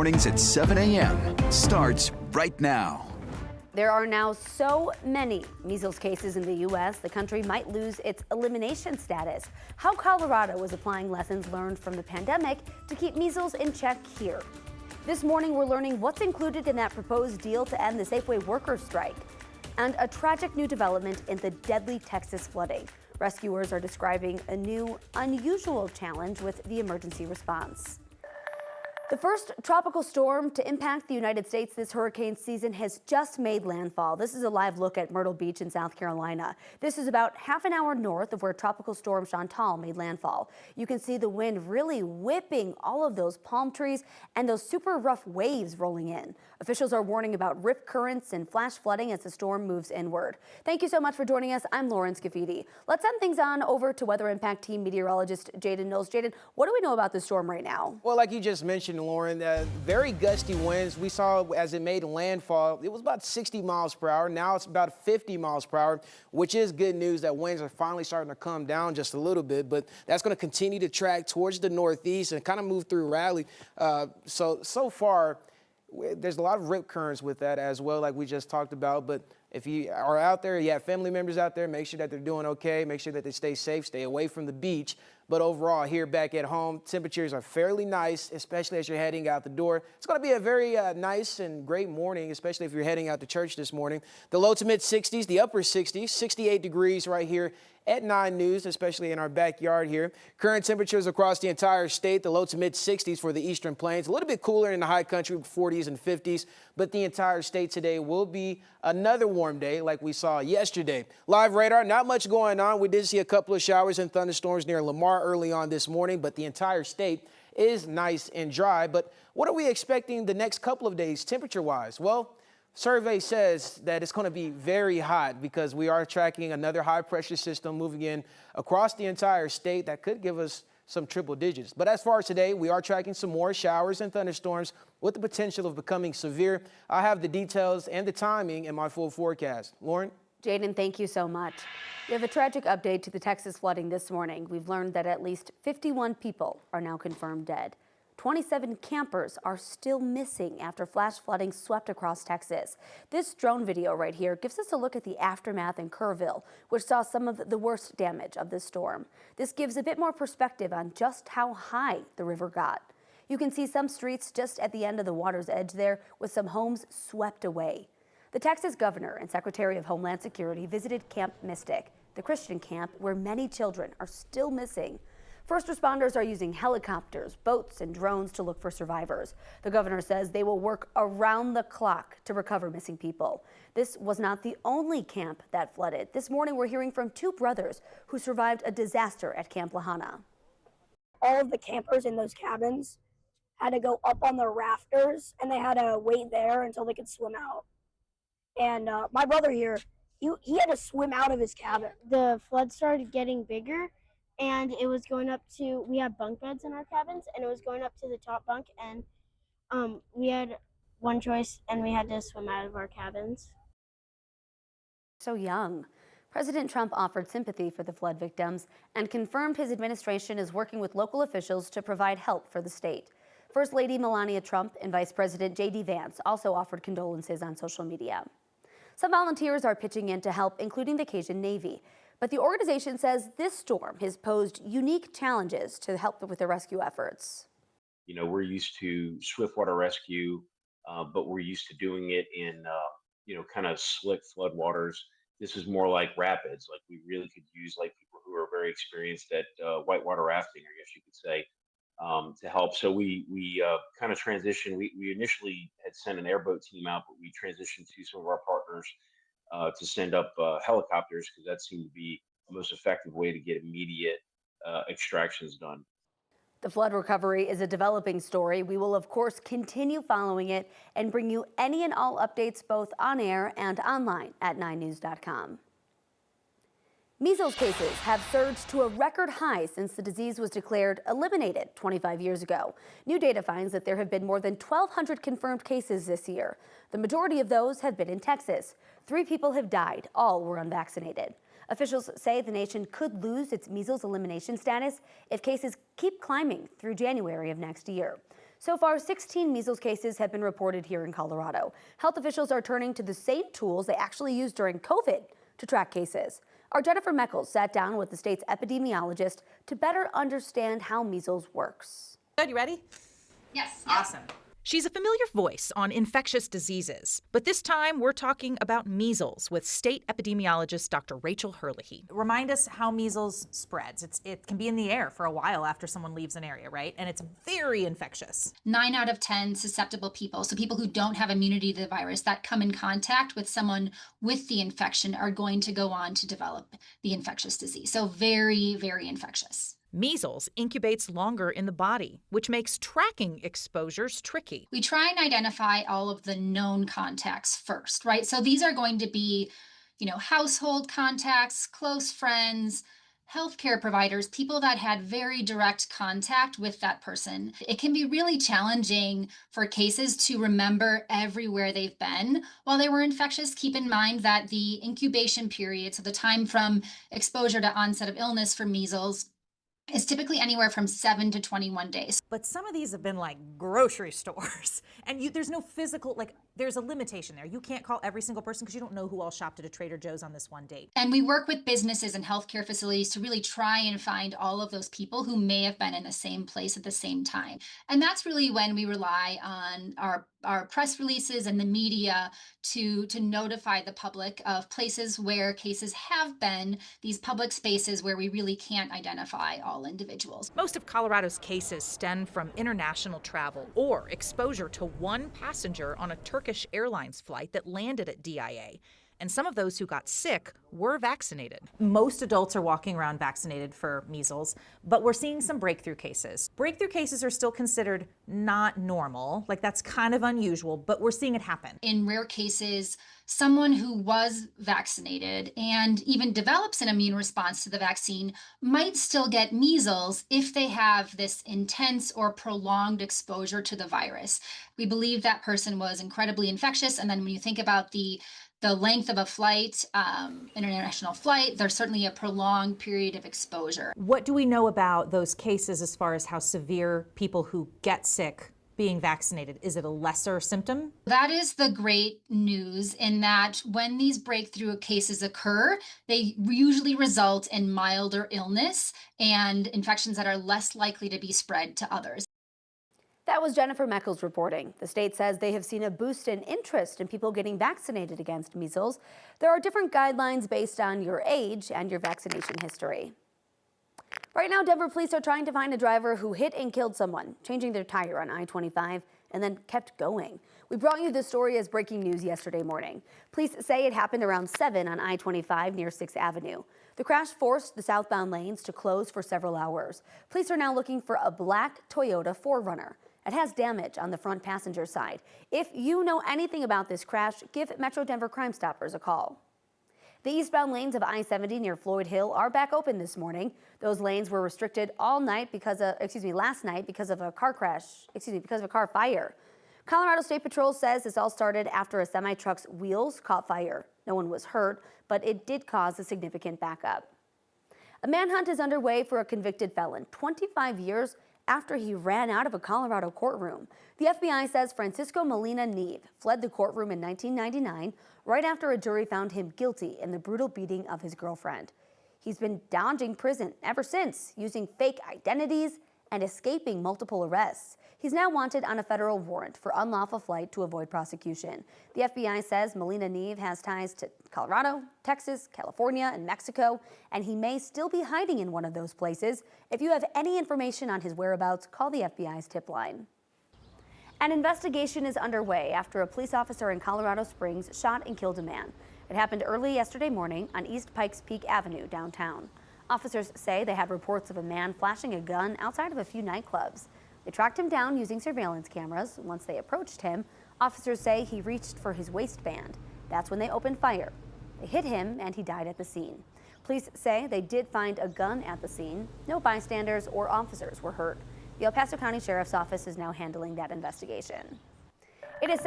Mornings at 7 a.m. starts right now. There are now so many measles cases in the U.S., the country might lose its elimination status. How Colorado is applying lessons learned from the pandemic to keep measles in check here. This morning, we're learning what's included in that proposed deal to end the Safeway workers' strike, and a tragic new development in the deadly Texas flooding. Rescuers are describing a new, unusual challenge with the emergency response. The first tropical storm to impact the United States this hurricane season has just made landfall. This is a live look at Myrtle Beach in South Carolina. This is about half an hour north of where Tropical Storm Shantal made landfall. You can see the wind really whipping all of those palm trees and those super rough waves rolling in. Officials are warning about rip currents and flash flooding as the storm moves inward. Thank you so much for joining us. I'm Lauren Scafidi. Let's send things on over to Weather Impact Team meteorologist Jaden Knowles. Jaden, what do we know about the storm right now? Well, like you just mentioned, Lauren, very gusty winds. We saw as it made landfall, it was about 60 miles per hour. Now it's about 50 miles per hour, which is good news that winds are finally starting to come down just a little bit. But that's going to continue to track towards the northeast and kind of move through Raleigh. So far, there's a lot of rip currents with that as well, like we just talked about. But if you are out there, you have family members out there, make sure that they're doing okay. Make sure that they stay safe, stay away from the beach. But overall, here back at home, temperatures are fairly nice, especially as you're heading out the door. It's going to be a very nice and great morning, especially if you're heading out to church this morning. The low to mid 60s, the upper 60s, 68 degrees right here at 9 News, especially in our backyard here. Current temperatures across the entire state, the low to mid 60s for the eastern plains. A little bit cooler in the high country, 40s and 50s, but the entire state today will be another warm day like we saw yesterday. Live radar, not much going on. We did see a couple of showers and thunderstorms near Lamar early on this morning, but the entire state is nice and dry. But what are we expecting the next couple of days temperature-wise? Well, survey says that it's going to be very hot because we are tracking another high-pressure system moving in across the entire state that could give us some triple digits. But as far as today, we are tracking some more showers and thunderstorms with the potential of becoming severe. I have the details and the timing in my full forecast. Lauren? Jaden, thank you so much. We have a tragic update to the Texas flooding this morning. We've learned that at least 51 people are now confirmed dead. 27 campers are still missing after flash flooding swept across Texas. This drone video right here gives us a look at the aftermath in Kerrville, which saw some of the worst damage of this storm. This gives a bit more perspective on just how high the river got. You can see some streets just at the end of the water's edge there with some homes swept away. The Texas governor and Secretary of Homeland Security visited Camp Mystic, the Christian camp where many children are still missing. First responders are using helicopters, boats, and drones to look for survivors. The governor says they will work around the clock to recover missing people. This was not the only camp that flooded. This morning, we're hearing from 2 brothers who survived a disaster at Camp Lahana. All of the campers in those cabins had to go up on the rafters, and they had to wait there until they could swim out. And my brother here, he had to swim out of his cabin. The flood started getting bigger, and it was going up to, we had bunk beds in our cabins, and it was going up to the top bunk, and we had one choice, and we had to swim out of our cabins. So young. President Trump offered sympathy for the flood victims and confirmed his administration is working with local officials to provide help for the state. First Lady Melania Trump and Vice President J.D. Vance also offered condolences on social media. Some volunteers are pitching in to help, including the Cajun Navy. But the organization says this storm has posed unique challenges to help with the rescue efforts. You know, we're used to swiftwater rescue, but we're used to doing it in, kind of slick floodwaters. This is more like rapids. Like we really could use like people who are very experienced at whitewater rafting, I guess you could say, to help. So we kind of transitioned. We initially had sent an airboat team out, but we transitioned to some of our partners to send up helicopters because that seemed to be the most effective way to get immediate extractions done. The flood recovery is a developing story. We will, of course, continue following it and bring you any and all updates both on air and online at 9news.com. Measles cases have surged to a record high since the disease was declared eliminated 25 years ago. New data finds that there have been more than 1,200 confirmed cases this year. The majority of those have been in Texas. 3 people have died. All were unvaccinated. Officials say the nation could lose its measles elimination status if cases keep climbing through January of next year. So far, 16 measles cases have been reported here in Colorado. Health officials are turning to the same tools they actually used during COVID to track cases. Our Jennifer Meckles sat down with the state's epidemiologist to better understand how measles works. Good, you ready? Yes. Awesome. She's a familiar voice on infectious diseases, but this time we're talking about measles with state epidemiologist Dr. Rachel Herlihy. Remind us how measles spreads. It can be in the air for a while after someone leaves an area, right? And it's very infectious. 9 out of 10 susceptible people, so people who don't have immunity to the virus that come in contact with someone with the infection are going to go on to develop the infectious disease. So very, very infectious. Measles incubates longer in the body, which makes tracking exposures tricky. We try and identify all of the known contacts first, right? So these are going to be, household contacts, close friends, healthcare providers, people that had very direct contact with that person. It can be really challenging for cases to remember everywhere they've been while they were infectious. Keep in mind that the incubation period, so the time from exposure to onset of illness for measles, is typically anywhere from 7 to 21 days. But some of these have been like grocery stores, and there's no physical, there's a limitation there. You can't call every single person because you don't know who all shopped at a Trader Joe's on this one date. And we work with businesses and healthcare facilities to really try and find all of those people who may have been in the same place at the same time. And that's really when we rely on our press releases and the media to notify the public of places where cases have been, these public spaces where we really can't identify all individuals. Most of Colorado's cases stem from international travel or exposure to one passenger on a Turkish Airlines flight that landed at DIA. And some of those who got sick were vaccinated. Most adults are walking around vaccinated for measles, but we're seeing some breakthrough cases. Breakthrough cases are still considered not normal, that's kind of unusual, but we're seeing it happen. In rare cases, someone who was vaccinated and even develops an immune response to the vaccine might still get measles if they have this intense or prolonged exposure to the virus. We believe that person was incredibly infectious, and then when you think about the length of a flight, international flight, there's certainly a prolonged period of exposure. What do we know about those cases as far as how severe people who get sick being vaccinated? Is it a lesser symptom? That is the great news, in that when these breakthrough cases occur, they usually result in milder illness and infections that are less likely to be spread to others. That was Jennifer Meckles reporting. The state says they have seen a boost in interest in people getting vaccinated against measles. There are different guidelines based on your age and your vaccination history. Right now, Denver police are trying to find a driver who hit and killed someone, changing their tire on I-25 and then kept going. We brought you this story as breaking news yesterday morning. Police say it happened around 7 on I-25 near 6th Avenue. The crash forced the southbound lanes to close for several hours. Police are now looking for a black Toyota 4Runner. It has damage on the front passenger side. If you know anything about this crash, give Metro Denver Crime Stoppers a call. The eastbound lanes of I-70 near Floyd Hill are back open this morning. Those lanes were restricted all night last night because of a car fire. Colorado State Patrol says this all started after a semi-truck's wheels caught fire. No one was hurt, but it did cause a significant backup. A manhunt is underway for a convicted felon, 25 years after he ran out of a Colorado courtroom. The FBI says Francisco Molina Neve fled the courtroom in 1999 right after a jury found him guilty in the brutal beating of his girlfriend. He's been dodging prison ever since, using fake identities and escaping multiple arrests. He's now wanted on a federal warrant for unlawful flight to avoid prosecution. The FBI says Molina Neve has ties to Colorado, Texas, California, and Mexico, and he may still be hiding in one of those places. If you have any information on his whereabouts, call the FBI's tip line. An investigation is underway after a police officer in Colorado Springs shot and killed a man. It happened early yesterday morning on East Pikes Peak Avenue downtown. Officers say they had reports of a man flashing a gun outside of a few nightclubs. They tracked him down using surveillance cameras. Once they approached him, officers say he reached for his waistband. That's when they opened fire. They hit him and he died at the scene. Police say they did find a gun at the scene. No bystanders or officers were hurt. The El Paso County Sheriff's Office is now handling that investigation. It is